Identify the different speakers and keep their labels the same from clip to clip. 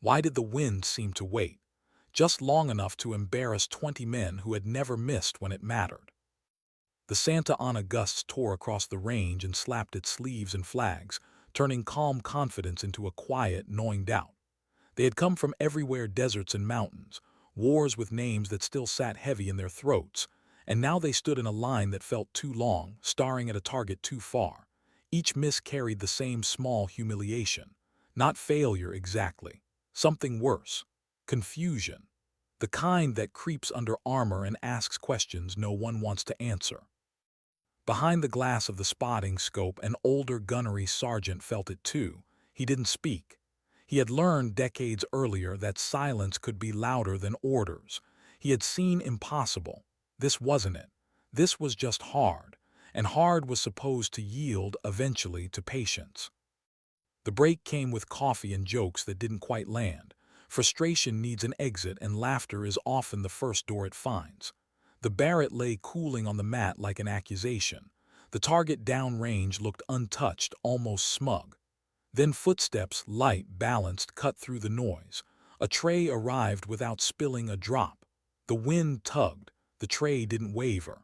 Speaker 1: Why did the wind seem to wait? Just long enough to embarrass 20 men who had never missed when it mattered. The Santa Ana gusts tore across the range and slapped its sleeves and flags, turning calm confidence into a quiet, gnawing doubt. They had come from everywhere, deserts and mountains, wars with names that still sat heavy in their throats, and now they stood in a line that felt too long, staring at a target too far. Each miss carried the same small humiliation. Not failure exactly. Something worse. Confusion. The kind that creeps under armor and asks questions no one wants to answer. Behind the glass of the spotting scope, an older gunnery sergeant felt it too. He didn't speak. He had learned decades earlier that silence could be louder than orders. He had seen impossible. This wasn't it. This was just hard, and hard was supposed to yield eventually to patience. The break came with coffee and jokes that didn't quite land. Frustration needs an exit, and laughter is often the first door it finds. The Barrett lay cooling on the mat like an accusation. The target downrange looked untouched, almost smug. Then footsteps, light, balanced, cut through the noise. A tray arrived without spilling a drop. The wind tugged. The tray didn't waver.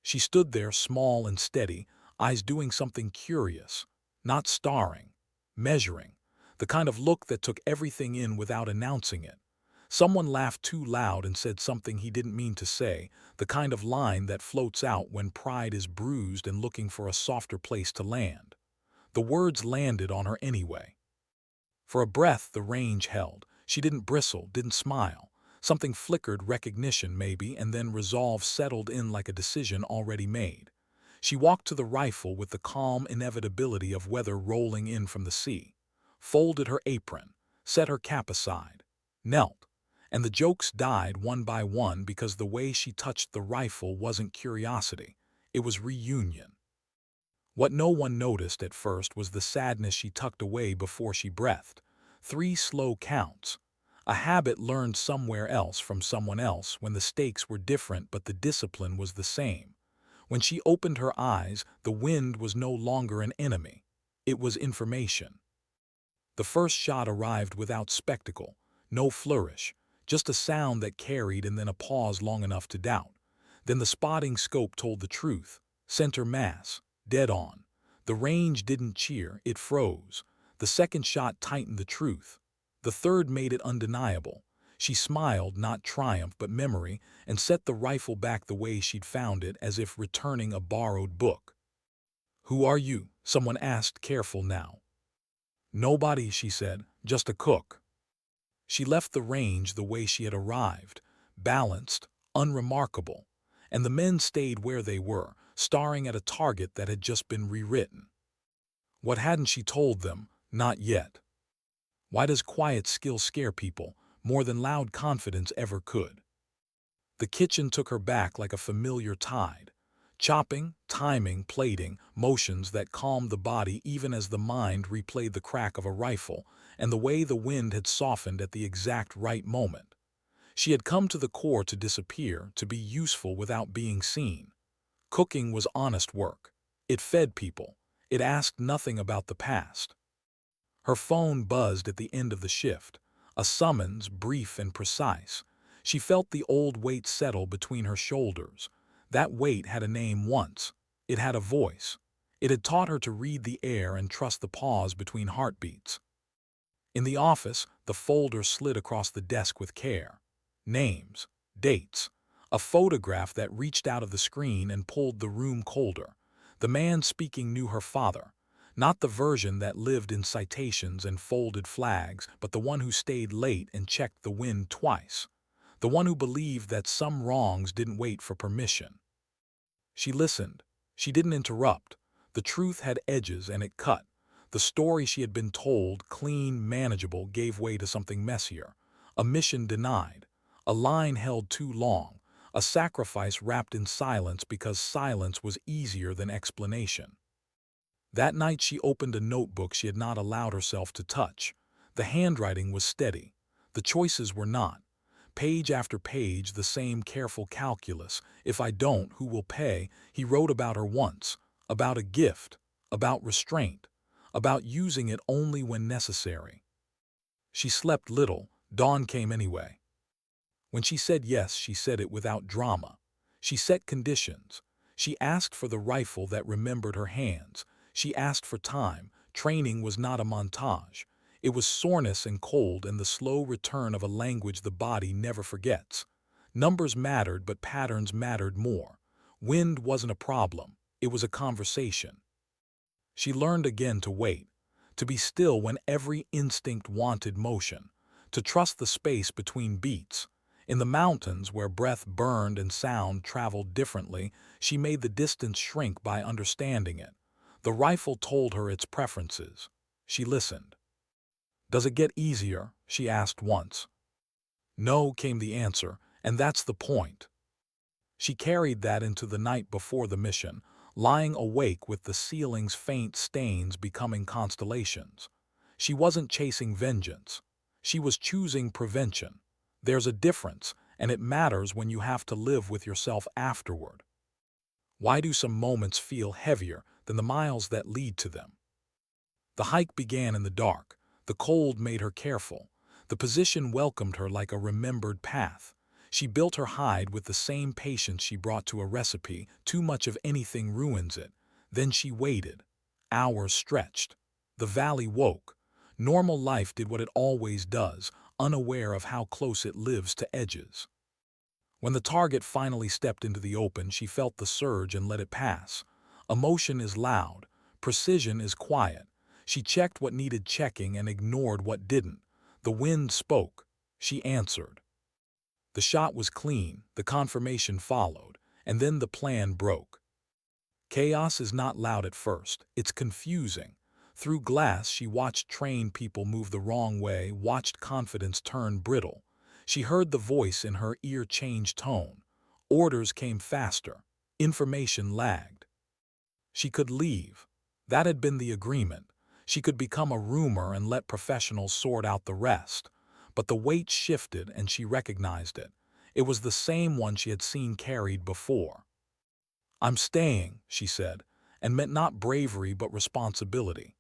Speaker 1: She stood there, small and steady, eyes doing something curious. Not staring. Measuring. The kind of look that took everything in without announcing it. Someone laughed too loud and said something he didn't mean to say, the kind of line that floats out when pride is bruised and looking for a softer place to land. The words landed on her anyway. For a breath the range held. She didn't bristle, didn't smile. Something flickered, recognition maybe, and then resolve settled in like a decision already made. She walked to the rifle with the calm inevitability of weather rolling in from the sea, folded her apron, set her cap aside, knelt, and the jokes died one by one because the way she touched the rifle wasn't curiosity, it was reunion. What no one noticed at first was the sadness she tucked away before she breathed. 3 slow counts. A habit learned somewhere else from someone else when the stakes were different but the discipline was the same. When she opened her eyes, the wind was no longer an enemy. It was information. The first shot arrived without spectacle, no flourish, just a sound that carried and then a pause long enough to doubt. Then the spotting scope told the truth. Center mass. Dead on. The range didn't cheer, it froze. The second shot tightened the truth. The third made it undeniable. She smiled, not triumph but memory, and set the rifle back the way she'd found it, as if returning a borrowed book. "Who are you?" someone asked, careful now. "Nobody," she said, "just a cook." She left the range the way she had arrived, balanced, unremarkable, and the men stayed where they were, staring at a target that had just been rewritten. What hadn't she told them? Not yet. Why does quiet skill scare people more than loud confidence ever could? The kitchen took her back like a familiar tide. Chopping, timing, plating, motions that calmed the body even as the mind replayed the crack of a rifle and the way the wind had softened at the exact right moment. She had come to the core to disappear, to be useful without being seen. Cooking was honest work. It fed people. It asked nothing about the past. Her phone buzzed at the end of the shift, a summons, brief and precise. She felt the old weight settle between her shoulders. That weight had a name once. It had a voice. It had taught her to read the air and trust the pause between heartbeats. In the office, the folder slid across the desk with care. Names, dates, a photograph that reached out of the screen and pulled the room colder. The man speaking knew her father. Not the version that lived in citations and folded flags, but the one who stayed late and checked the wind twice. The one who believed that some wrongs didn't wait for permission. She listened. She didn't interrupt. The truth had edges and it cut. The story she had been told, clean, manageable, gave way to something messier. A mission denied. A line held too long. A sacrifice wrapped in silence because silence was easier than explanation. That night she opened a notebook she had not allowed herself to touch. The handwriting was steady. The choices were not. Page after page, the same careful calculus. If I don't, who will pay? He wrote about her once. About a gift. About restraint. About using it only when necessary. She slept little, dawn came anyway. When she said yes, she said it without drama. She set conditions. She asked for the rifle that remembered her hands. She asked for time. Training was not a montage. It was soreness and cold and the slow return of a language the body never forgets. Numbers mattered, but patterns mattered more. Wind wasn't a problem. It was a conversation. She learned again to wait, to be still when every instinct wanted motion, to trust the space between beats. In the mountains, where breath burned and sound traveled differently, she made the distance shrink by understanding it. The rifle told her its preferences. She listened. "Does it get easier?" she asked once. "No," came the answer, "and that's the point." She carried that into the night before the mission, lying awake with the ceiling's faint stains becoming constellations. She wasn't chasing vengeance. She was choosing prevention. There's a difference, and it matters when you have to live with yourself afterward. Why do some moments feel heavier than the miles that lead to them? The hike began in the dark. The cold made her careful. The position welcomed her like a remembered path. She built her hide with the same patience she brought to a recipe. Too much of anything ruins it. Then she waited. Hours stretched. The valley woke. Normal life did what it always does, unaware of how close it lives to edges. When the target finally stepped into the open, she felt the surge and let it pass. Emotion is loud. Precision is quiet. She checked what needed checking and ignored what didn't. The wind spoke. She answered. The shot was clean, the confirmation followed, and then the plan broke. Chaos is not loud at first, it's confusing. Through glass, she watched trained people move the wrong way, watched confidence turn brittle. She heard the voice in her ear change tone. Orders came faster. Information lagged. She could leave. That had been the agreement. She could become a rumor and let professionals sort out the rest. But the weight shifted and she recognized it. It was the same one she had seen carried before. "I'm staying," she said, and meant not bravery but responsibility.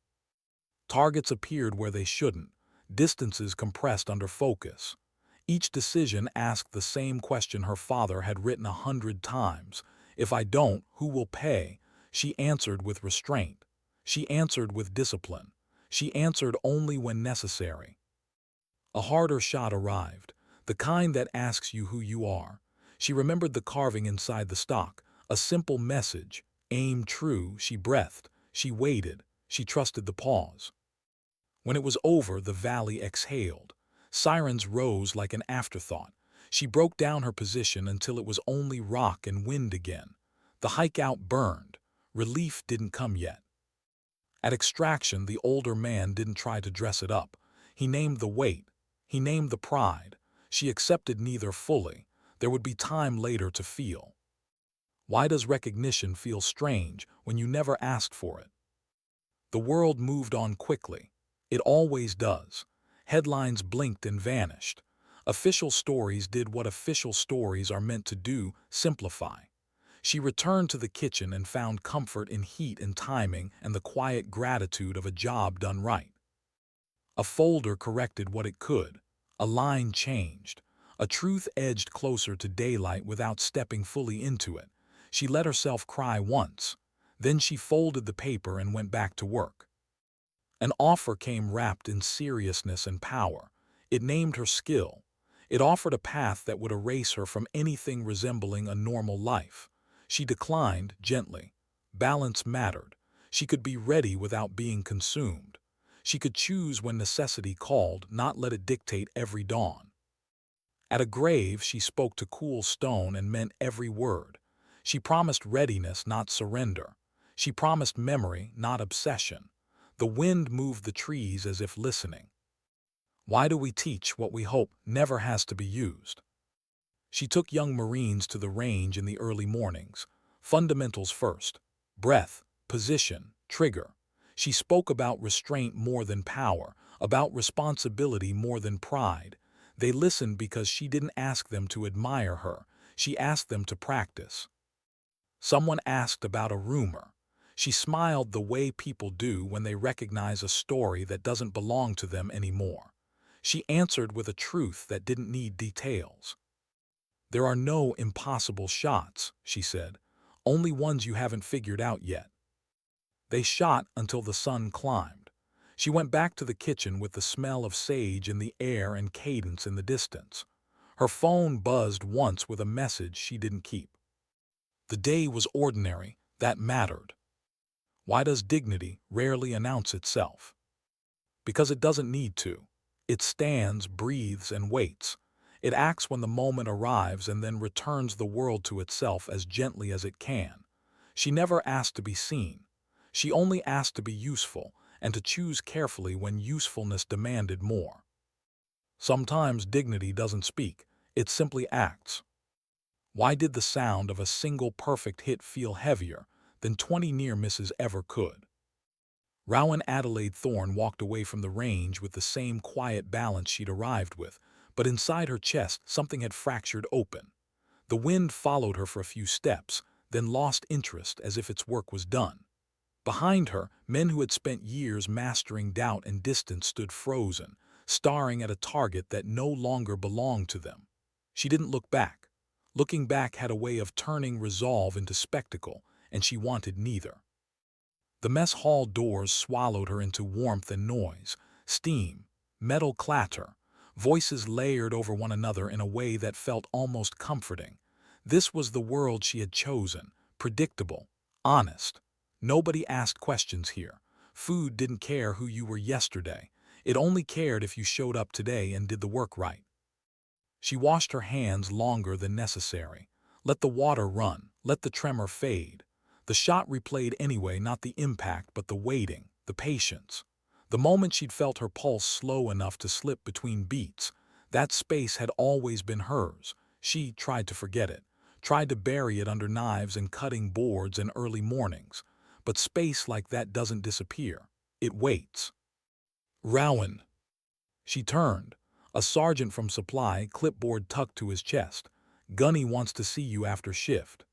Speaker 1: Targets appeared where they shouldn't. Distances compressed under focus. Each decision asked the same question her father had written 100 times. "If I don't, who will pay?" She answered with restraint. She answered with discipline. She answered only when necessary. A harder shot arrived, the kind that asks you who you are. She remembered the carving inside the stock, a simple message. Aim true. She breathed. She waited. She trusted the pause. When it was over, the valley exhaled. Sirens rose like an afterthought. She broke down her position until it was only rock and wind again. The hike out burned. Relief didn't come yet. At extraction, the older man didn't try to dress it up. He named the weight. He named the pride. She accepted neither fully. There would be time later to feel. Why does recognition feel strange when you never asked for it? The world moved on quickly. It always does. Headlines blinked and vanished. Official stories did what official stories are meant to do, simplify. She returned to the kitchen and found comfort in heat and timing and the quiet gratitude of a job done right. A folder corrected what it could. A line changed. A truth edged closer to daylight without stepping fully into it. She let herself cry once. Then she folded the paper and went back to work. An offer came wrapped in seriousness and power. It named her skill. It offered a path that would erase her from anything resembling a normal life. She declined gently. Balance mattered. She could be ready without being consumed. She could choose when necessity called, not let it dictate every dawn. At a grave, she spoke to cool stone and meant every word. She promised readiness, not surrender. She promised memory, not obsession. The wind moved the trees as if listening. Why do we teach what we hope never has to be used? She took young Marines to the range in the early mornings. Fundamentals first. Breath, position, trigger. She spoke about restraint more than power, about responsibility more than pride. They listened because she didn't ask them to admire her. She asked them to practice. Someone asked about a rumor. She smiled the way people do when they recognize a story that doesn't belong to them anymore. She answered with a truth that didn't need details. "There are no impossible shots," she said. "Only ones you haven't figured out yet." They shot until the sun climbed. She went back to the kitchen with the smell of sage in the air and cadence in the distance. Her phone buzzed once with a message she didn't keep. The day was ordinary. That mattered. Why does dignity rarely announce itself? Because it doesn't need to. It stands, breathes, and waits. It acts when the moment arrives and then returns the world to itself as gently as it can. She never asked to be seen. She only asked to be useful, and to choose carefully when usefulness demanded more. Sometimes dignity doesn't speak, it simply acts. Why did the sound of a single perfect hit feel heavier than 20 near misses ever could? Rowan Adelaide Thorne walked away from the range with the same quiet balance she'd arrived with, but inside her chest something had fractured open. The wind followed her for a few steps, then lost interest as if its work was done. Behind her, men who had spent years mastering doubt and distance stood frozen, staring at a target that no longer belonged to them. She didn't look back. Looking back had a way of turning resolve into spectacle, and she wanted neither. The mess hall doors swallowed her into warmth and noise, steam, metal clatter, voices layered over one another in a way that felt almost comforting. This was the world she had chosen, predictable, honest. Nobody asked questions here. Food didn't care who you were yesterday. It only cared if you showed up today and did the work right. She washed her hands longer than necessary. Let the water run, let the tremor fade. The shot replayed anyway, not the impact, but the waiting, the patience. The moment she'd felt her pulse slow enough to slip between beats, that space had always been hers. She tried to forget it, tried to bury it under knives and cutting boards and early mornings. But space like that doesn't disappear. It waits. "Rowan." She turned. A sergeant from supply, clipboard tucked to his chest. "Gunny wants to see you after shift."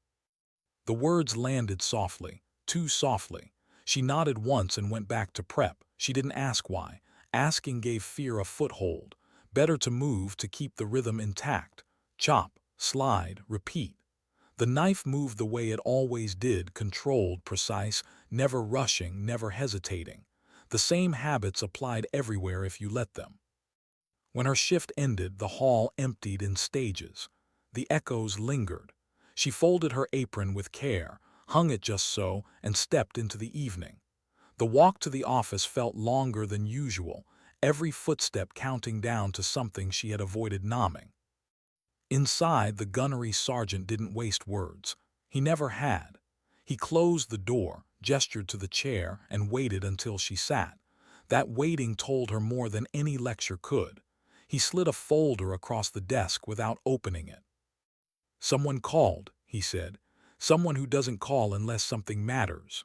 Speaker 1: The words landed softly, too softly. She nodded once and went back to prep. She didn't ask why. Asking gave fear a foothold. Better to move to keep the rhythm intact. Chop, slide, repeat. The knife moved the way it always did, controlled, precise, never rushing, never hesitating. The same habits applied everywhere if you let them. When her shift ended, the hall emptied in stages. The echoes lingered. She folded her apron with care, hung it just so, and stepped into the evening. The walk to the office felt longer than usual, every footstep counting down to something she had avoided nomming. Inside, the gunnery sergeant didn't waste words. He never had. He closed the door, gestured to the chair, and waited until she sat. That waiting told her more than any lecture could. He slid a folder across the desk without opening it. "Someone called," he said. "Someone who doesn't call unless something matters."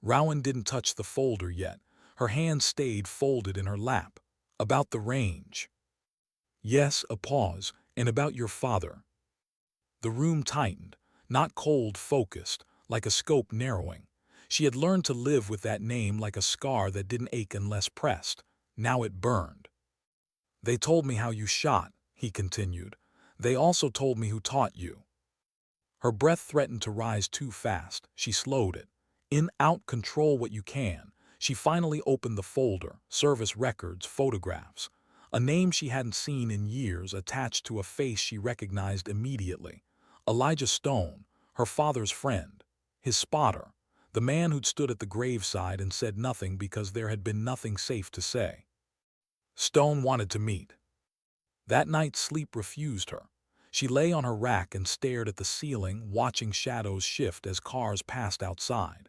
Speaker 1: Rowan didn't touch the folder yet. Her hand stayed folded in her lap. "About the range." "Yes," a pause. "And about your father." The room tightened, not cold, focused, like a scope narrowing. She had learned to live with that name like a scar that didn't ache unless pressed. Now it burned. "They told me how you shot," he continued. "They also told me who taught you." Her breath threatened to rise too fast. She slowed it. In, out, control what you can. She finally opened the folder, service records, photographs. A name she hadn't seen in years attached to a face she recognized immediately. Elijah Stone, her father's friend. His spotter. The man who'd stood at the graveside and said nothing because there had been nothing safe to say. Stone wanted to meet. That night sleep refused her. She lay on her rack and stared at the ceiling, watching shadows shift as cars passed outside.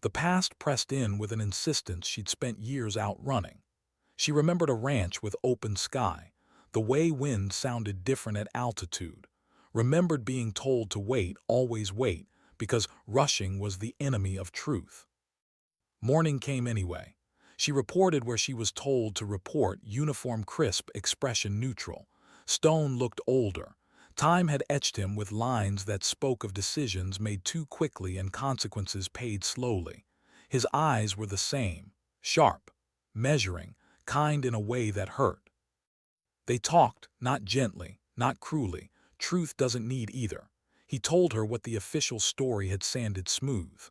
Speaker 1: The past pressed in with an insistence she'd spent years outrunning. She remembered a ranch with open sky. The way wind sounded different at altitude. Remembered being told to wait, always wait, because rushing was the enemy of truth. Morning came anyway. She reported where she was told to report, uniform crisp, expression neutral. Stone looked older. Time had etched him with lines that spoke of decisions made too quickly and consequences paid slowly. His eyes were the same, sharp, measuring, kind in a way that hurt. They talked, not gently, not cruelly. Truth doesn't need either. He told her what the official story had sanded smooth.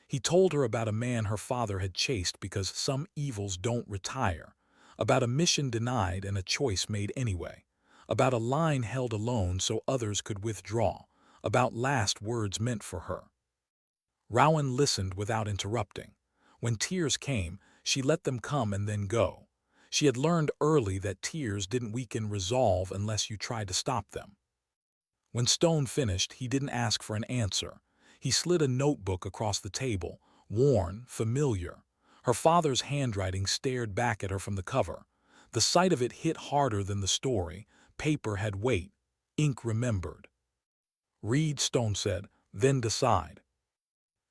Speaker 1: He told her about a man her father had chased because some evils don't retire, about a mission denied and a choice made anyway, about a line held alone so others could withdraw, about last words meant for her. Rowan listened without interrupting. When tears came, she let them come and then go. She had learned early that tears didn't weaken resolve unless you tried to stop them. When Stone finished, he didn't ask for an answer. He slid a notebook across the table, worn, familiar. Her father's handwriting stared back at her from the cover. The sight of it hit harder than the story. Paper had weight. Ink remembered. "Read," Stone said, "then decide."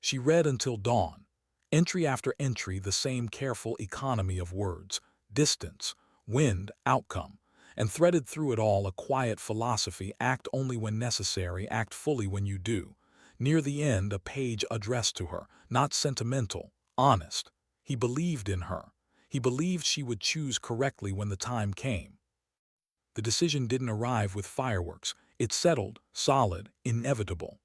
Speaker 1: She read until dawn. Entry after entry, the same careful economy of words, distance, wind, outcome, and threaded through it all a quiet philosophy: act only when necessary, act fully when you do. Near the end, a page addressed to her, not sentimental, honest. He believed in her. He believed she would choose correctly when the time came. The decision didn't arrive with fireworks. It settled, solid, inevitable.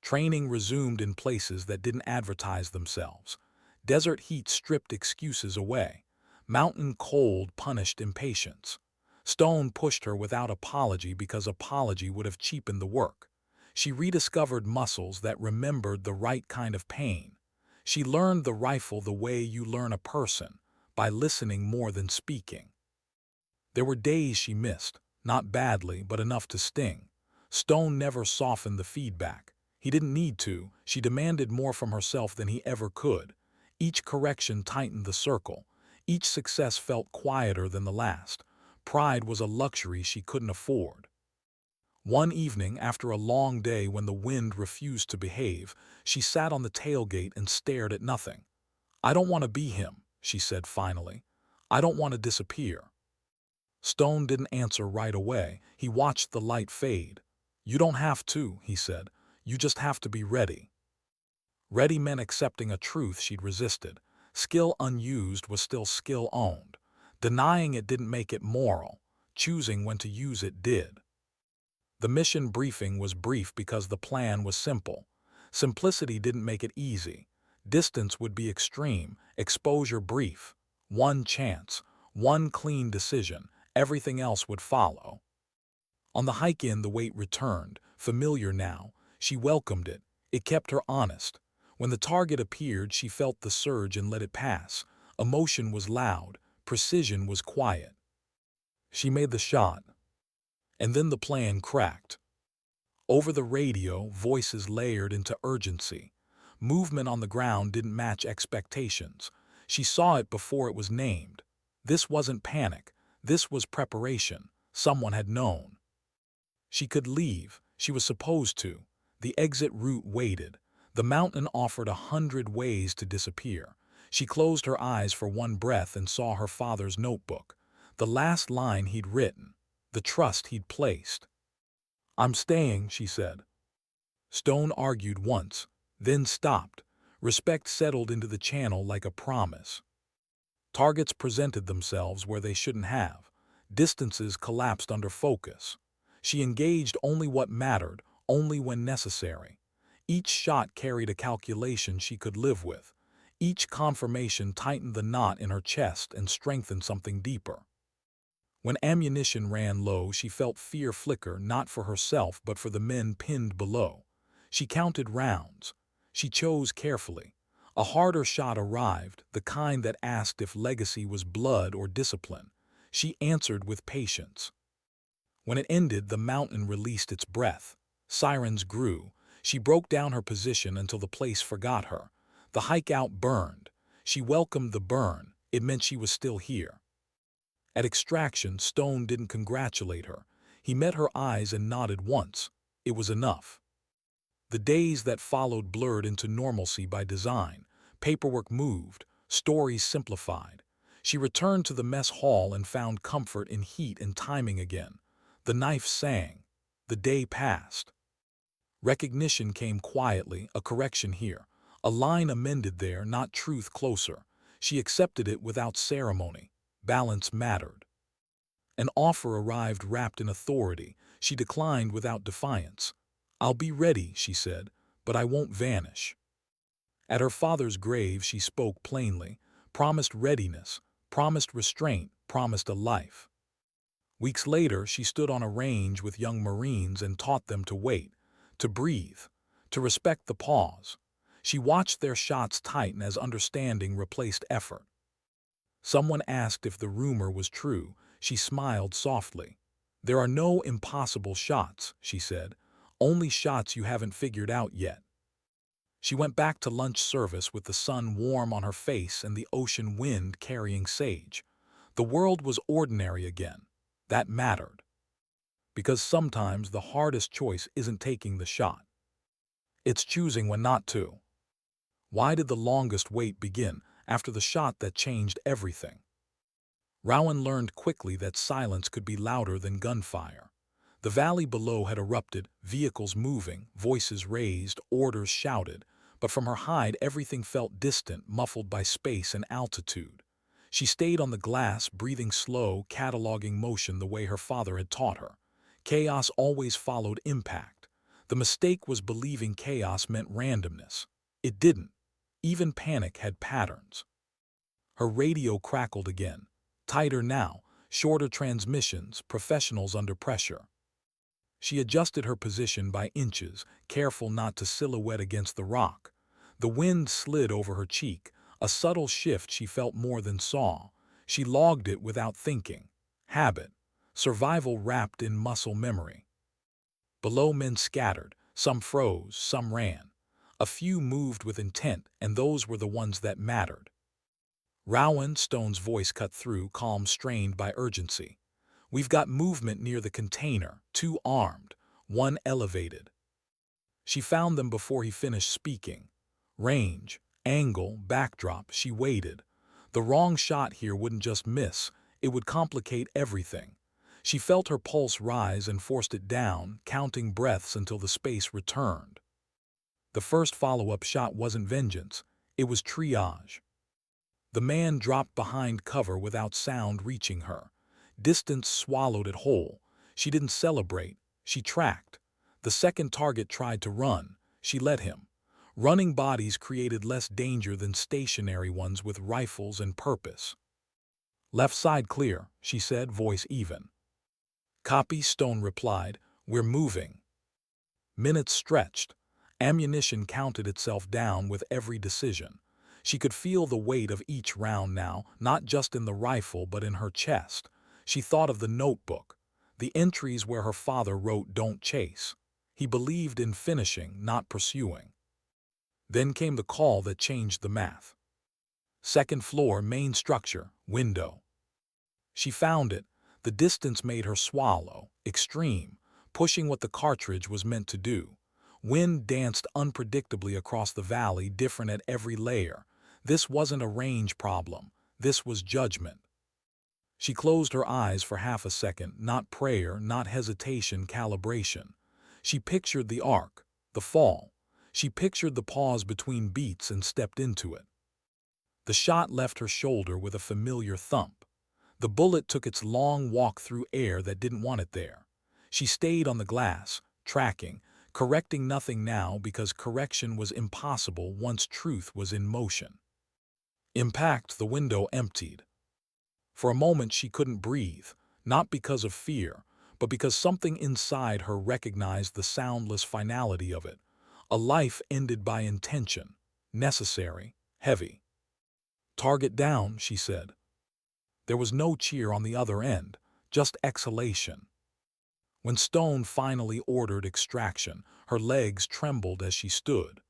Speaker 1: Training resumed in places that didn't advertise themselves. Desert heat stripped excuses away. Mountain cold punished impatience. Stone pushed her without apology because apology would have cheapened the work. She rediscovered muscles that remembered the right kind of pain. She learned the rifle the way you learn a person, by listening more than speaking. There were days she missed, not badly, but enough to sting. Stone never softened the feedback. He didn't need to. She demanded more from herself than he ever could. Each correction tightened the circle. Each success felt quieter than the last. Pride was a luxury she couldn't afford. One evening, after a long day when the wind refused to behave, she sat on the tailgate and stared at nothing. "I don't want to be him," she said finally. "I don't want to disappear." Stone didn't answer right away. He watched the light fade. "You don't have to," he said. "You just have to be ready." Ready meant accepting a truth she'd resisted. Skill unused was still skill owned. Denying it didn't make it moral. Choosing when to use it did. The mission briefing was brief because the plan was simple. Simplicity didn't make it easy. Distance would be extreme, exposure brief. One chance, one clean decision, everything else would follow. On the hike in, the weight returned, familiar now. She welcomed it. It kept her honest. When the target appeared, she felt the surge and let it pass. Emotion was loud. Precision was quiet. She made the shot. And then the plan cracked. Over the radio, voices layered into urgency. Movement on the ground didn't match expectations. She saw it before it was named. This wasn't panic. This was preparation. Someone had known. She could leave. She was supposed to. The exit route waited. The mountain offered 100 ways to disappear. She closed her eyes for one breath and saw her father's notebook. The last line he'd written. The trust he'd placed. "I'm staying," she said. Stone argued once, then stopped. Respect settled into the channel like a promise. Targets presented themselves where they shouldn't have. Distances collapsed under focus. She engaged only what mattered, only when necessary. Each shot carried a calculation she could live with. Each confirmation tightened the knot in her chest and strengthened something deeper. When ammunition ran low, she felt fear flicker, not for herself but for the men pinned below. She counted rounds. She chose carefully. A harder shot arrived, the kind that asked if legacy was blood or discipline. She answered with patience. When it ended, the mountain released its breath. Sirens grew. She broke down her position until the place forgot her. The hike out burned. She welcomed the burn. It meant she was still here. At extraction, Stone didn't congratulate her. He met her eyes and nodded once. It was enough. The days that followed blurred into normalcy by design. Paperwork moved, stories simplified. She returned to the mess hall and found comfort in heat and timing again. The knife sang. The day passed. Recognition came quietly, a correction here. A line amended there, not truth closer. She accepted it without ceremony. Balance mattered. An offer arrived wrapped in authority. She declined without defiance. "I'll be ready," she said, "but I won't vanish." At her father's grave she spoke plainly, promised readiness, promised restraint, promised a life. Weeks later she stood on a range with young Marines and taught them to wait, to breathe, to respect the pause. She watched their shots tighten as understanding replaced effort. Someone asked if the rumor was true. She smiled softly. "There are no impossible shots," she said, "only shots you haven't figured out yet." She went back to lunch service with the sun warm on her face and the ocean wind carrying sage. The world was ordinary again. That mattered. Because sometimes the hardest choice isn't taking the shot. It's choosing when not to. Why did the longest wait begin after the shot that changed everything? Rowan learned quickly that silence could be louder than gunfire. The valley below had erupted, vehicles moving, voices raised, orders shouted, but from her hide everything felt distant, muffled by space and altitude. She stayed on the glass, breathing slow, cataloging motion the way her father had taught her. Chaos always followed impact. The mistake was believing chaos meant randomness. It didn't. Even panic had patterns. Her radio crackled again. Tighter now, shorter transmissions, professionals under pressure. She adjusted her position by inches, careful not to silhouette against the rock. The wind slid over her cheek, a subtle shift she felt more than saw. She logged it without thinking. Habit. Survival wrapped in muscle memory. Below men scattered, some froze, some ran. A few moved with intent, and those were the ones that mattered. Rowan, Stone's voice cut through, calm strained by urgency. "We've got movement near the container, 2 armed, 1 elevated." She found them before he finished speaking. Range, angle, backdrop, she waited. The wrong shot here wouldn't just miss, it would complicate everything. She felt her pulse rise and forced it down, counting breaths until the space returned. The first follow-up shot wasn't vengeance, it was triage. The man dropped behind cover without sound reaching her. Distance swallowed it whole. She didn't celebrate, she tracked. The second target tried to run. She let him. Running bodies created less danger than stationary ones with rifles and purpose. "Left side clear," she said, voice even. "Copy," Stone replied. "We're moving." Minutes stretched. Ammunition counted itself down with every decision. She could feel the weight of each round now, not just in the rifle but in her chest. She thought of the notebook, the entries where her father wrote "don't chase." He believed in finishing, not pursuing. Then came the call that changed the math. Second floor, main structure, window. She found it. The distance made her swallow, extreme, pushing what the cartridge was meant to do. Wind danced unpredictably across the valley, different at every layer. This wasn't a range problem. This was judgment. She closed her eyes for half a second, not prayer, not hesitation, calibration. She pictured the arc, the fall. She pictured the pause between beats and stepped into it. The shot left her shoulder with a familiar thump. The bullet took its long walk through air that didn't want it there. She stayed on the glass, tracking, correcting nothing now because correction was impossible once truth was in motion. Impact, the window emptied. For a moment she couldn't breathe, not because of fear, but because something inside her recognized the soundless finality of it. A life ended by intention, necessary, heavy. "Target down," she said. There was no cheer on the other end, just exhalation. When Stone finally ordered extraction, her legs trembled as she stood.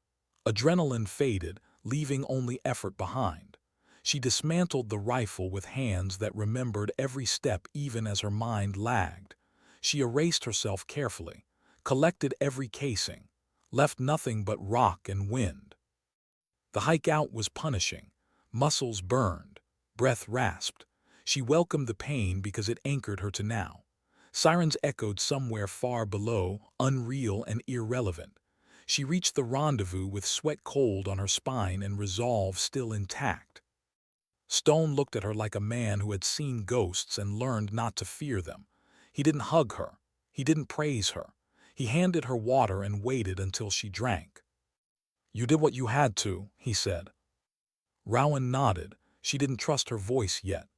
Speaker 1: Adrenaline faded, leaving only effort behind. She dismantled the rifle with hands that remembered every step even as her mind lagged. She erased herself carefully, collected every casing, left nothing but rock and wind. The hike out was punishing. Muscles burned, breath rasped. She welcomed the pain because it anchored her to now. Sirens echoed somewhere far below, unreal and irrelevant. She reached the rendezvous with sweat cold on her spine and resolve still intact. Stone looked at her like a man who had seen ghosts and learned not to fear them. He didn't hug her. He didn't praise her. He handed her water and waited until she drank. "You did what you had to," he said. Rowan nodded. She didn't trust her voice yet.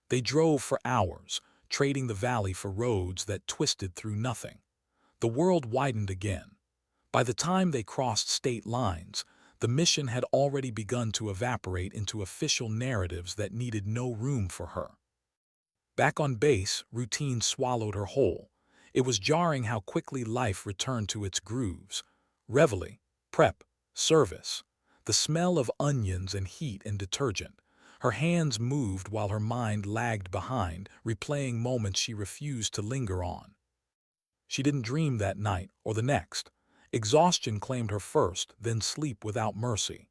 Speaker 1: They drove for hours, trading the valley for roads that twisted through nothing. The world widened again. By the time they crossed state lines, the mission had already begun to evaporate into official narratives that needed no room for her. Back on base, routine swallowed her whole. It was jarring how quickly life returned to its grooves. Reveille, prep, service. The smell of onions and heat and detergent. Her hands moved while her mind lagged behind, replaying moments she refused to linger on. She didn't dream that night or the next. Exhaustion claimed her first, then sleep without mercy.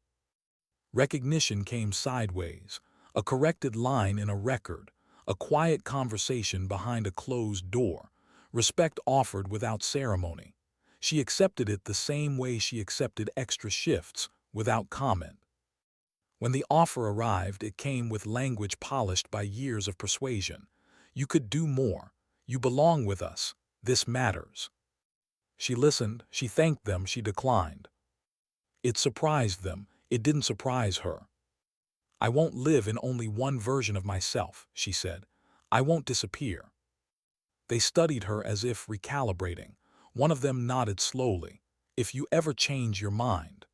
Speaker 1: Recognition came sideways, a corrected line in a record, a quiet conversation behind a closed door, respect offered without ceremony. She accepted it the same way she accepted extra shifts, without comment. When the offer arrived, it came with language polished by years of persuasion. "You could do more. You belong with us. This matters." She listened, she thanked them, she declined. It surprised them, it didn't surprise her. "I won't live in only one version of myself," she said. "I won't disappear." They studied her as if recalibrating. One of them nodded slowly. "If you ever change your mind."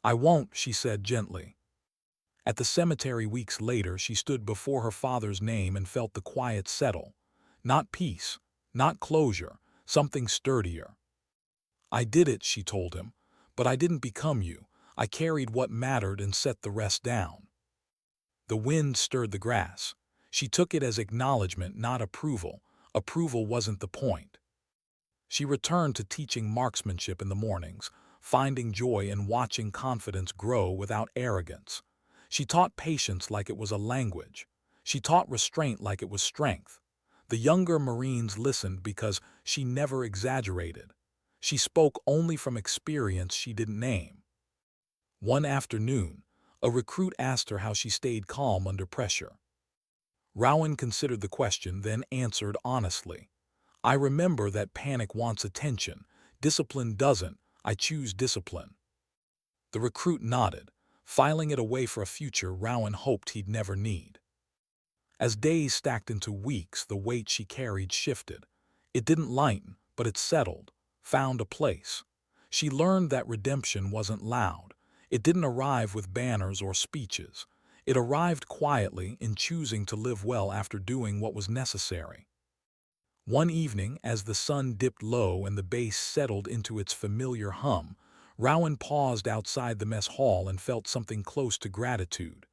Speaker 1: "I won't," she said gently. At the cemetery weeks later, she stood before her father's name and felt the quiet settle. Not peace, not closure, something sturdier. "I did it," she told him, "but I didn't become you. I carried what mattered and set the rest down." The wind stirred the grass. She took it as acknowledgement, not approval. Approval wasn't the point. She returned to teaching marksmanship in the mornings, finding joy in watching confidence grow without arrogance. She taught patience like it was a language. She taught restraint like it was strength. The younger Marines listened because she never exaggerated. She spoke only from experience she didn't name. One afternoon, a recruit asked her how she stayed calm under pressure. Rowan considered the question, then answered honestly. "I remember that panic wants attention. Discipline doesn't. I choose discipline." The recruit nodded, filing it away for a future Rowan hoped he'd never need. As days stacked into weeks, the weight she carried shifted. It didn't lighten, but it settled, found a place. She learned that redemption wasn't loud. It didn't arrive with banners or speeches. It arrived quietly in choosing to live well after doing what was necessary. One evening, as the sun dipped low and the base settled into its familiar hum, Rowan paused outside the mess hall and felt something close to gratitude.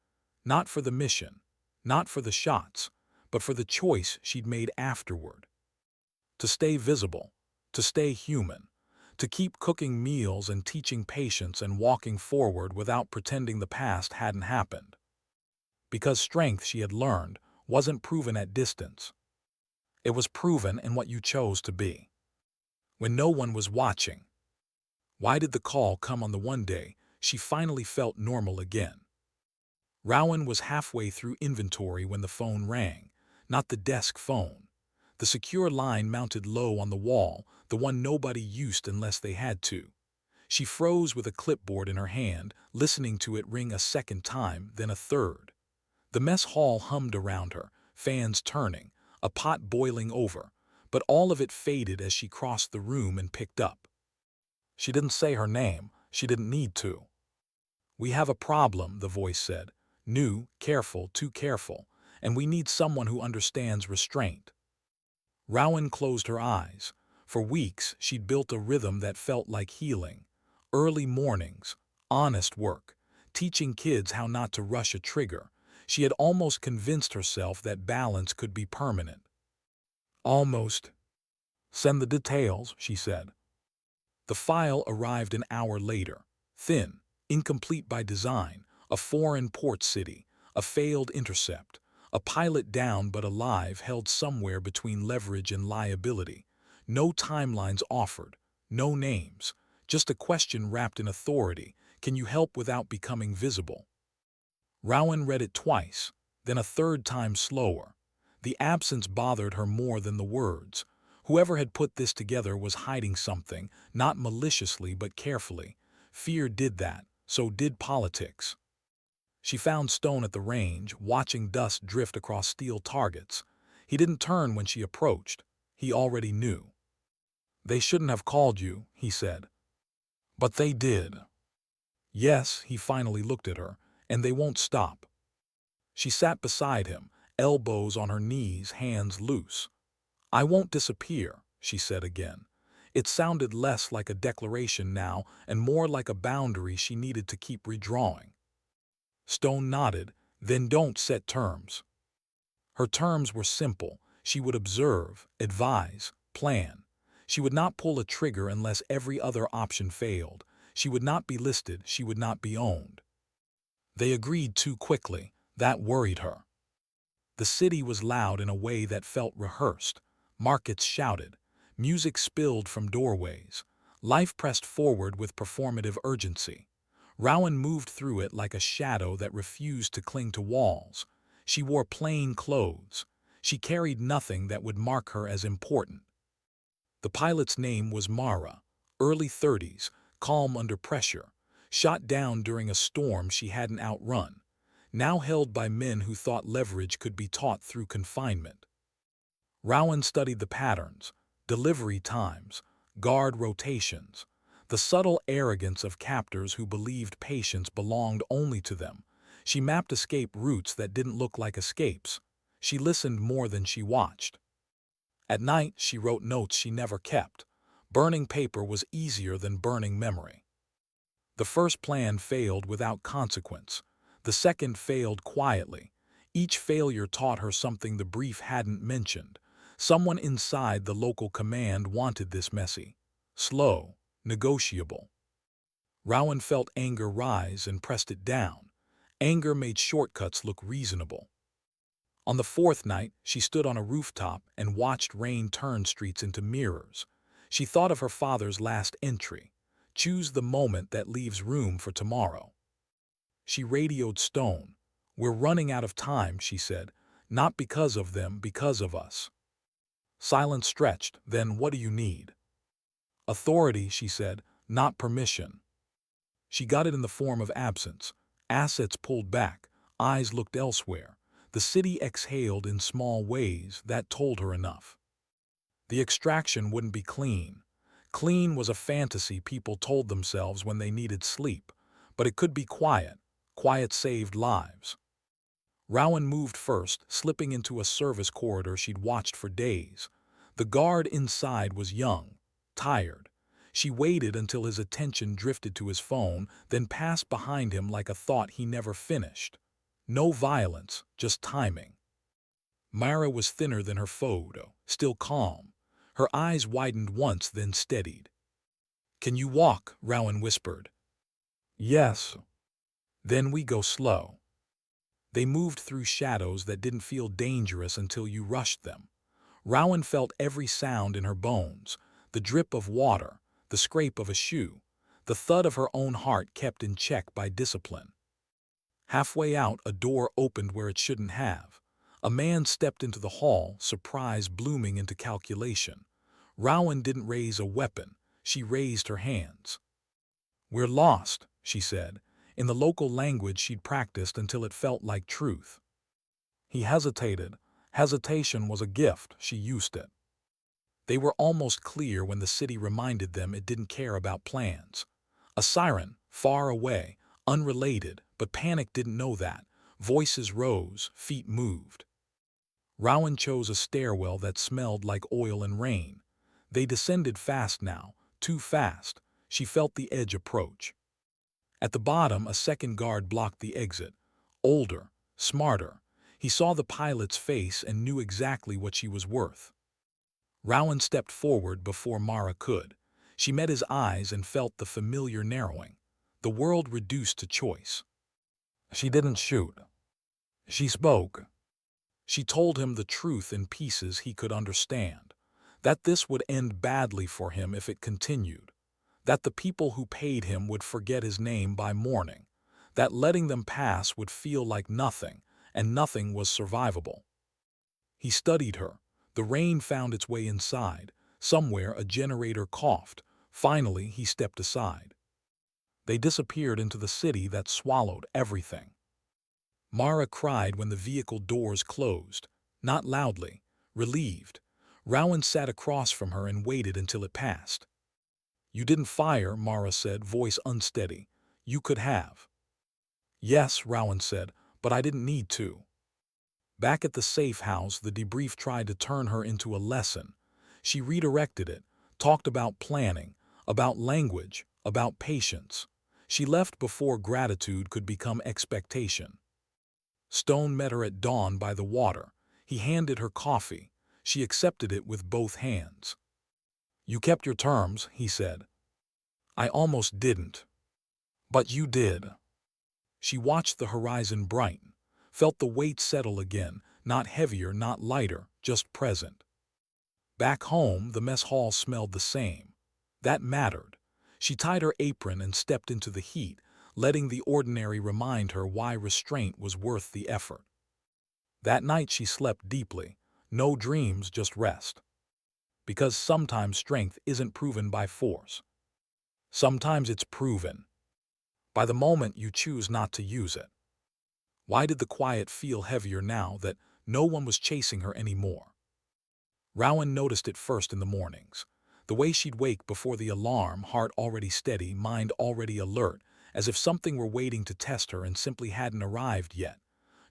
Speaker 1: Not for the mission, not for the shots, but for the choice she'd made afterward. To stay visible, to stay human, to keep cooking meals and teaching patience and walking forward without pretending the past hadn't happened. Because strength, she had learned, wasn't proven at distance. It was proven in what you chose to be. When no one was watching. Why did the call come on the one day she finally felt normal again? Rowan was halfway through inventory when the phone rang, not the desk phone. The secure line mounted low on the wall, the one nobody used unless they had to. She froze with a clipboard in her hand, listening to it ring a second time, then a third. The mess hall hummed around her, fans turning, a pot boiling over, but all of it faded as she crossed the room and picked up. She didn't say her name. She didn't need to. "We have a problem," the voice said. "New, careful, too careful, and we need someone who understands restraint." Rowan closed her eyes. For weeks, she'd built a rhythm that felt like healing. Early mornings, honest work, teaching kids how not to rush a trigger. She had almost convinced herself that balance could be permanent. "Almost." "Send the details," she said. The file arrived an hour later, thin, incomplete by design, a foreign port city, a failed intercept, a pilot down but alive held somewhere between leverage and liability. No timelines offered, no names, just a question wrapped in authority: can you help without becoming visible? Rowan read it twice, then a third time slower. The absence bothered her more than the words. Whoever had put this together was hiding something, not maliciously but carefully. Fear did that, so did politics. She found Stone at the range, watching dust drift across steel targets. He didn't turn when she approached. He already knew. "They shouldn't have called you," he said. "But they did." "Yes," he finally looked at her, "and they won't stop." She sat beside him, elbows on her knees, hands loose. "I won't disappear," she said again. It sounded less like a declaration now and more like a boundary she needed to keep redrawing. Stone nodded. "Then don't set terms." Her terms were simple. She would observe, advise, plan. She would not pull a trigger unless every other option failed. She would not be listed, she would not be owned. They agreed too quickly. That worried her. The city was loud in a way that felt rehearsed. Markets shouted. Music spilled from doorways. Life pressed forward with performative urgency. Rowan moved through it like a shadow that refused to cling to walls. She wore plain clothes. She carried nothing that would mark her as important. The pilot's name was Mara, early 30s, calm under pressure, shot down during a storm she hadn't outrun, now held by men who thought leverage could be taught through confinement. Rowan studied the patterns, delivery times, guard rotations, the subtle arrogance of captors who believed patience belonged only to them. She mapped escape routes that didn't look like escapes. She listened more than she watched. At night, she wrote notes she never kept. Burning paper was easier than burning memory. The first plan failed without consequence. The second failed quietly. Each failure taught her something the brief hadn't mentioned. Someone inside the local command wanted this messy, slow, negotiable. Rowan felt anger rise and pressed it down. Anger made shortcuts look reasonable. On the fourth night, she stood on a rooftop and watched rain turn streets into mirrors. She thought of her father's last entry. "Choose the moment that leaves room for tomorrow." She radioed Stone. "We're running out of time," she said. "Not because of them, because of us." Silence stretched. "Then what do you need?" "Authority," she said, "not permission." She got it in the form of absence. Assets pulled back. Eyes looked elsewhere. The city exhaled in small ways that told her enough. The extraction wouldn't be clean. Clean was a fantasy people told themselves when they needed sleep. But it could be quiet. Quiet saved lives. Rowan moved first, slipping into a service corridor she'd watched for days. The guard inside was young, tired. She waited until his attention drifted to his phone, then passed behind him like a thought he never finished. No violence, just timing. Myra was thinner than her photo, still calm. Her eyes widened once, then steadied. "Can you walk?" Rowan whispered. "Yes." "Then we go slow." They moved through shadows that didn't feel dangerous until you rushed them. Rowan felt every sound in her bones, the drip of water, the scrape of a shoe, the thud of her own heart kept in check by discipline. Halfway out, a door opened where it shouldn't have. A man stepped into the hall, surprise blooming into calculation. Rowan didn't raise a weapon. She raised her hands. "We're lost," she said, in the local language she'd practiced until it felt like truth. He hesitated. Hesitation was a gift, she used it. They were almost clear when the city reminded them it didn't care about plans. A siren, far away, unrelated, but panic didn't know that. Voices rose, feet moved. Rowan chose a stairwell that smelled like oil and rain. They descended fast now, too fast. She felt the edge approach. At the bottom, a second guard blocked the exit. Older, smarter. He saw the pilot's face and knew exactly what she was worth. Rowan stepped forward before Mara could. She met his eyes and felt the familiar narrowing. The world reduced to choice. She didn't shoot. She spoke. She told him the truth in pieces he could understand. That this would end badly for him if it continued. That the people who paid him would forget his name by morning. that letting them pass would feel like nothing, and nothing was survivable. He studied her. The rain found its way inside. Somewhere a generator coughed. Finally, he stepped aside. They disappeared into the city that swallowed everything. Mara cried when the vehicle doors closed, not loudly, relieved. Rowan sat across from her and waited until it passed. "You didn't fire," Mara said, voice unsteady. "You could have." "Yes," Rowan said, "but I didn't need to." Back at the safe house, the debrief tried to turn her into a lesson. She redirected it, talked about planning, about language, about patience. She left before gratitude could become expectation. Stone met her at dawn by the water. He handed her coffee. She accepted it with both hands. "You kept your terms," he said. "I almost didn't." "But you did." She watched the horizon brighten, felt the weight settle again, not heavier, not lighter, just present. Back home, the mess hall smelled the same. That mattered. She tied her apron and stepped into the heat, letting the ordinary remind her why restraint was worth the effort. That night she slept deeply. No dreams, just rest. Because sometimes strength isn't proven by force. Sometimes it's proven by the moment you choose not to use it. Why did the quiet feel heavier now that no one was chasing her anymore? Rowan noticed it first in the mornings. The way she'd wake before the alarm, heart already steady, mind already alert, as if something were waiting to test her and simply hadn't arrived yet.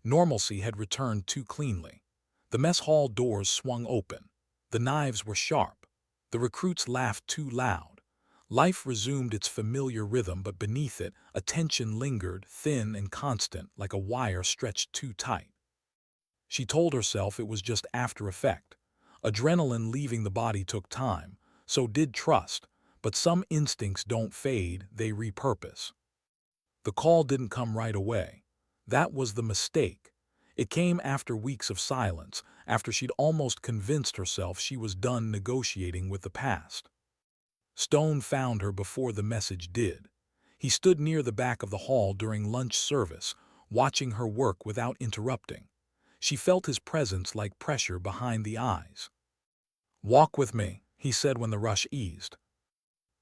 Speaker 1: Normalcy had returned too cleanly. The mess hall doors swung open. The knives were sharp. The recruits laughed too loud. Life resumed its familiar rhythm, but beneath it, a tension lingered, thin and constant, like a wire stretched too tight. She told herself it was just after effect. Adrenaline leaving the body took time, so did trust, but some instincts don't fade, they repurpose. The call didn't come right away. That was the mistake. It came after weeks of silence, after she'd almost convinced herself she was done negotiating with the past. Stone found her before the message did. He stood near the back of the hall during lunch service, watching her work without interrupting. She felt his presence like pressure behind the eyes. "Walk with me," he said when the rush eased.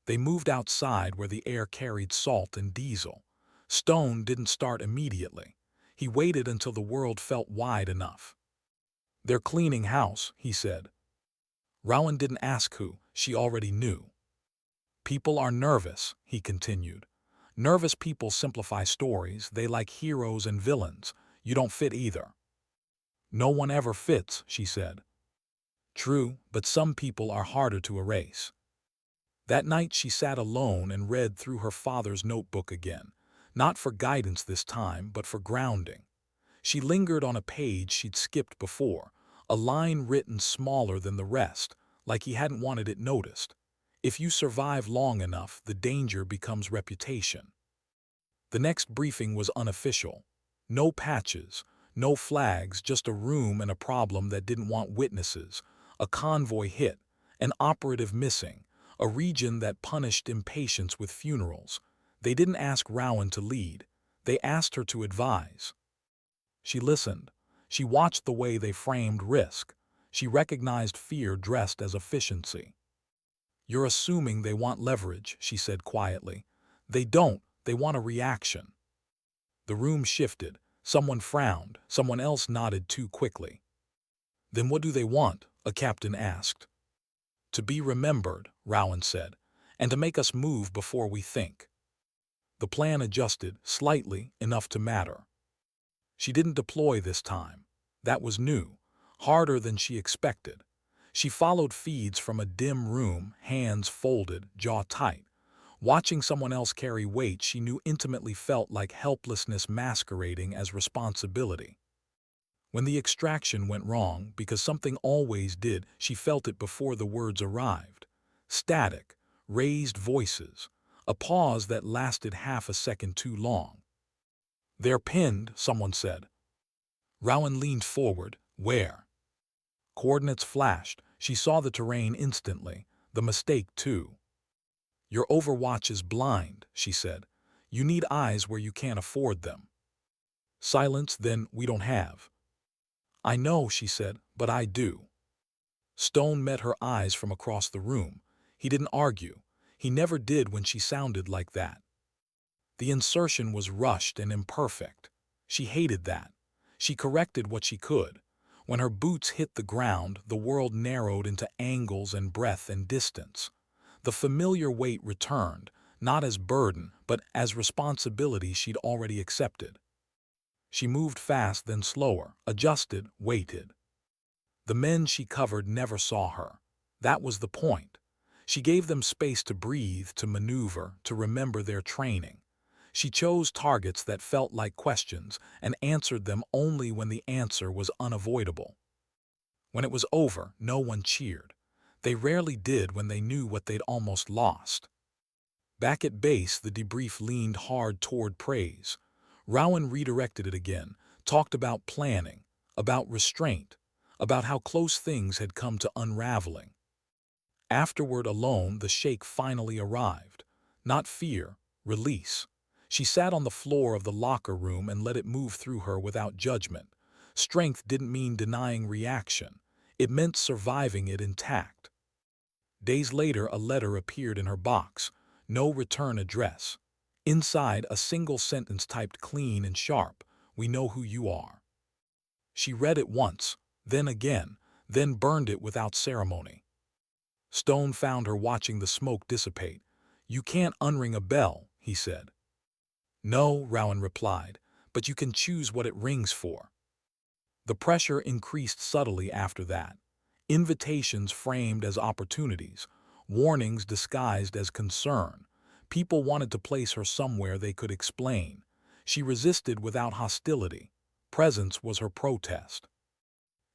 Speaker 1: They moved outside where the air carried salt and diesel. Stone didn't start immediately. He waited until the world felt wide enough. "They're cleaning house," he said. Rowan didn't ask who, she already knew. "People are nervous," he continued. "Nervous people simplify stories, they like heroes and villains. You don't fit either." "No one ever fits," she said. "True, but some people are harder to erase." That night she sat alone and read through her father's notebook again, not for guidance this time, but for grounding. She lingered on a page she'd skipped before, a line written smaller than the rest, like he hadn't wanted it noticed. If you survive long enough, the danger becomes reputation. The next briefing was unofficial. No patches, no flags, just a room and a problem that didn't want witnesses, a convoy hit, an operative missing, a region that punished impatience with funerals. They didn't ask Rowan to lead. They asked her to advise. She listened. She watched the way they framed risk. She recognized fear dressed as efficiency. "You're assuming they want leverage," she said quietly. "They don't. They want a reaction." The room shifted. Someone frowned. Someone else nodded too quickly. "Then what do they want?" a captain asked. "To be remembered," Rowan said, "and to make us move before we think." The plan adjusted, slightly, enough to matter. She didn't deploy this time. That was new, harder than she expected. She followed feeds from a dim room, hands folded, jaw tight. Watching someone else carry weight she knew intimately felt like helplessness masquerading as responsibility. When the extraction went wrong, because something always did, she felt it before the words arrived. Static, raised voices, a pause that lasted half a second too long. "They're pinned," someone said. Rowan leaned forward. "Where?" Coordinates flashed. She saw the terrain instantly, the mistake too. "Your overwatch is blind," she said. You need eyes where you can't afford them. Silence, then we don't have. I know, she said, but I do. Stone met her eyes from across the room. He didn't argue. He never did when she sounded like that. The insertion was rushed and imperfect. She hated that. She corrected what she could. When her boots hit the ground, the world narrowed into angles and breadth and distance. The familiar weight returned, not as burden, but as responsibility she'd already accepted. She moved fast, then slower, adjusted, waited. The men she covered never saw her. That was the point. She gave them space to breathe, to maneuver, to remember their training. She chose targets that felt like questions and answered them only when the answer was unavoidable. When it was over, no one cheered. They rarely did when they knew what they'd almost lost. Back at base, the debrief leaned hard toward praise. Rowan redirected it again, talked about planning, about restraint, about how close things had come to unraveling. Afterward, alone, the sheikh finally arrived. Not fear, release. She sat on the floor of the locker room and let it move through her without judgment. Strength didn't mean denying reaction. It meant surviving it intact. Days later, a letter appeared in her box. No return address. Inside, a single sentence typed clean and sharp. We know who you are. She read it once, then again, then burned it without ceremony. Stone found her watching the smoke dissipate. You can't unring a bell, he said. No, Rowan replied, but you can choose what it rings for. The pressure increased subtly after that. Invitations framed as opportunities, warnings disguised as concern. People wanted to place her somewhere they could explain. She resisted without hostility. Presence was her protest.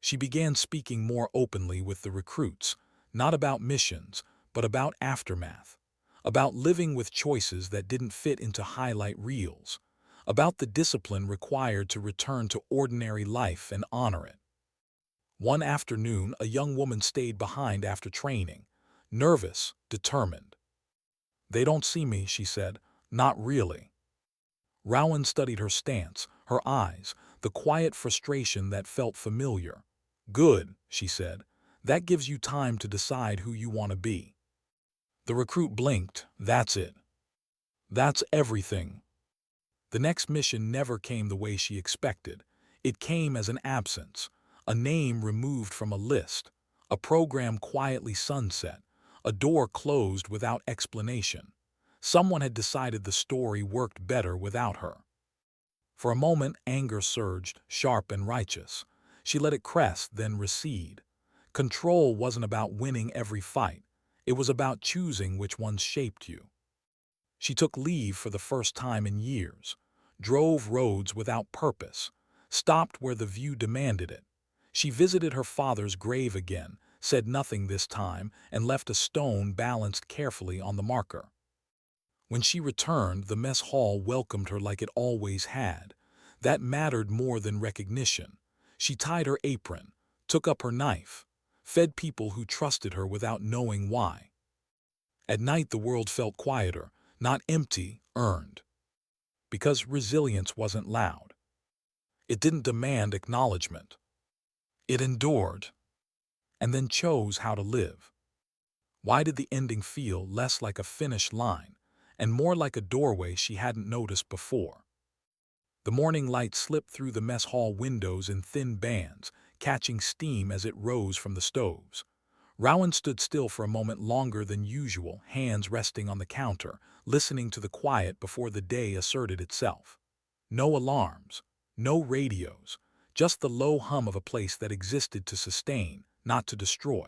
Speaker 1: She began speaking more openly with the recruits, not about missions, but about aftermath, about living with choices that didn't fit into highlight reels, about the discipline required to return to ordinary life and honor it. One afternoon, a young woman stayed behind after training, nervous, determined. They don't see me, she said. Not really. Rowan studied her stance, her eyes, the quiet frustration that felt familiar. Good, she said. That gives you time to decide who you want to be. The recruit blinked. That's it. That's everything. The next mission never came the way she expected. It came as an absence, a name removed from a list, a program quietly sunset, a door closed without explanation. Someone had decided the story worked better without her. For a moment, anger surged, sharp and righteous. She let it crest, then recede. Control wasn't about winning every fight. It was about choosing which ones shaped you. She took leave for the first time in years, drove roads without purpose, stopped where the view demanded it. She visited her father's grave again, said nothing this time, and left a stone balanced carefully on the marker. When she returned, the mess hall welcomed her like it always had. That mattered more than recognition. She tied her apron, took up her knife, fed people who trusted her without knowing why. At night, the world felt quieter, not empty, earned. Because resilience wasn't loud. It didn't demand acknowledgement. It endured, and then chose how to live. Why did the ending feel less like a finish line and more like a doorway she hadn't noticed before? The morning light slipped through the mess hall windows in thin bands, catching steam as it rose from the stoves. Rowan stood still for a moment longer than usual, hands resting on the counter, listening to the quiet before the day asserted itself. No alarms, no radios, just the low hum of a place that existed to sustain, not to destroy.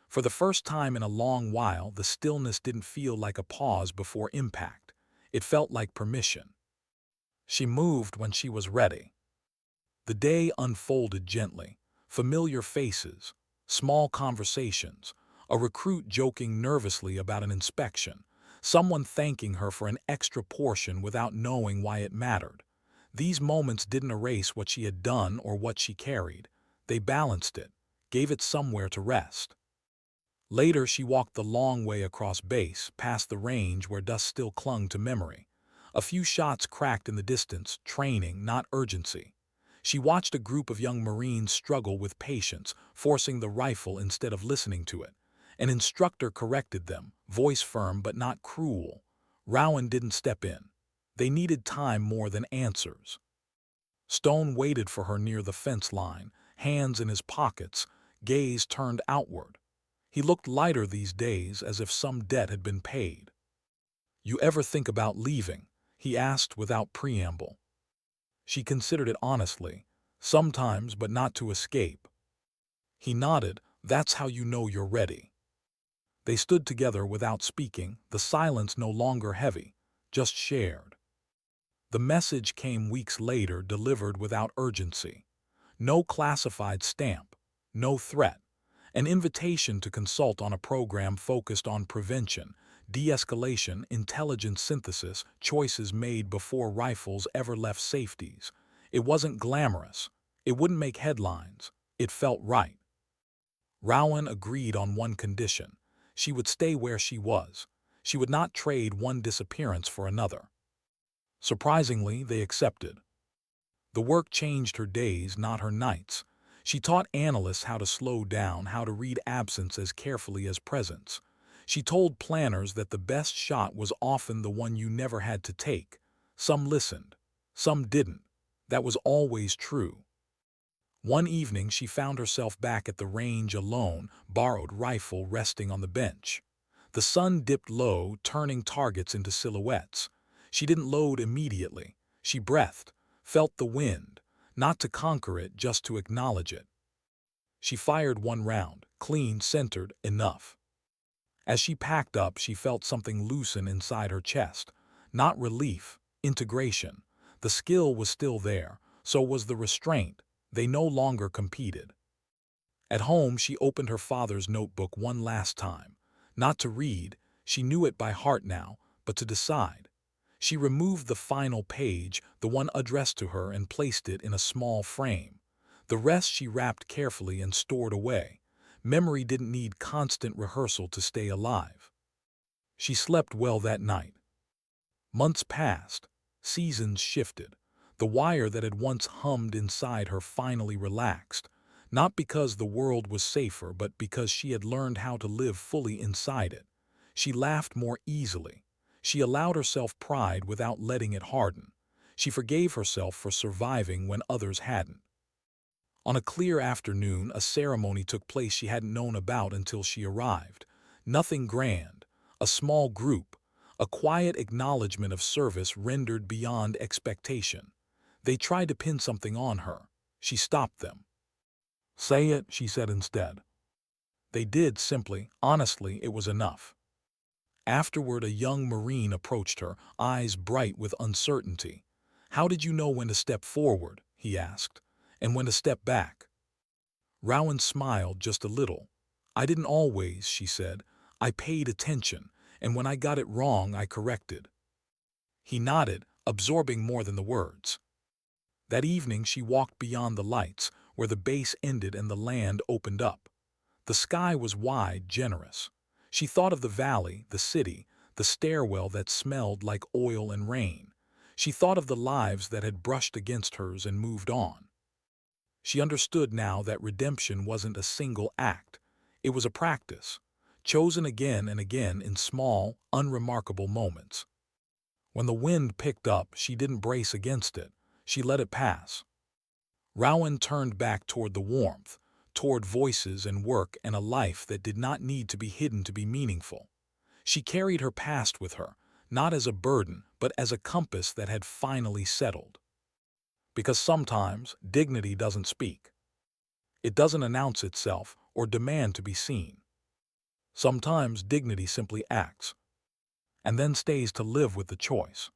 Speaker 1: For the first time in a long while, the stillness didn't feel like a pause before impact. It felt like permission. She moved when she was ready. The day unfolded gently. Familiar faces, small conversations, a recruit joking nervously about an inspection, someone thanking her for an extra portion without knowing why it mattered. These moments didn't erase what she had done or what she carried. They balanced it, gave it somewhere to rest. Later, she walked the long way across base, past the range where dust still clung to memory. A few shots cracked in the distance, training, not urgency. She watched a group of young Marines struggle with patience, forcing the rifle instead of listening to it. An instructor corrected them, voice firm but not cruel. Rowan didn't step in. They needed time more than answers. Stone waited for her near the fence line, hands in his pockets, gaze turned outward. He looked lighter these days, as if some debt had been paid. "You ever think about leaving?" he asked without preamble. She considered it honestly. "Sometimes, but not to escape." He nodded. "That's how you know you're ready." They stood together without speaking, the silence no longer heavy, just shared. The message came weeks later, delivered without urgency. No classified stamp, no threat. An invitation to consult on a program focused on prevention, de-escalation, intelligence synthesis, choices made before rifles ever left safeties. It wasn't glamorous. It wouldn't make headlines. It felt right. Rowan agreed on one condition. She would stay where she was. She would not trade one disappearance for another. Surprisingly, they accepted. The work changed her days, not her nights. She taught analysts how to slow down, how to read absence as carefully as presence. She told planners that the best shot was often the one you never had to take. Some listened, some didn't. That was always true. One evening she found herself back at the range alone, borrowed rifle resting on the bench. The sun dipped low, turning targets into silhouettes. She didn't load immediately. She breathed, felt the wind, not to conquer it, just to acknowledge it. She fired one round, clean, centered, enough. As she packed up, she felt something loosen inside her chest. Not relief, integration. The skill was still there, so was the restraint. They no longer competed. At home, she opened her father's notebook one last time. Not to read, she knew it by heart now, but to decide. She removed the final page, the one addressed to her, and placed it in a small frame. The rest she wrapped carefully and stored away. Memory didn't need constant rehearsal to stay alive. She slept well that night. Months passed. Seasons shifted. The wire that had once hummed inside her finally relaxed. Not because the world was safer, but because she had learned how to live fully inside it. She laughed more easily. She allowed herself pride without letting it harden. She forgave herself for surviving when others hadn't. On a clear afternoon, a ceremony took place she hadn't known about until she arrived. Nothing grand. A small group. A quiet acknowledgement of service rendered beyond expectation. They tried to pin something on her. She stopped them. "Say it," she said instead. They did, simply, honestly. It was enough. Afterward, a young Marine approached her, eyes bright with uncertainty. "How did you know when to step forward?" he asked. "And when to step back?" Rowan smiled just a little. "I didn't always," she said. "I paid attention, and when I got it wrong, I corrected." He nodded, absorbing more than the words. That evening she walked beyond the lights, where the base ended and the land opened up. The sky was wide, generous. She thought of the valley, the city, the stairwell that smelled like oil and rain. She thought of the lives that had brushed against hers and moved on. She understood now that redemption wasn't a single act. It was a practice, chosen again and again in small, unremarkable moments. When the wind picked up, she didn't brace against it. She let it pass. Rowan turned back toward the warmth, toward voices and work and a life that did not need to be hidden to be meaningful. She carried her past with her, not as a burden, but as a compass that had finally settled. Because sometimes dignity doesn't speak. It doesn't announce itself or demand to be seen. Sometimes dignity simply acts, and then stays to live with the choice.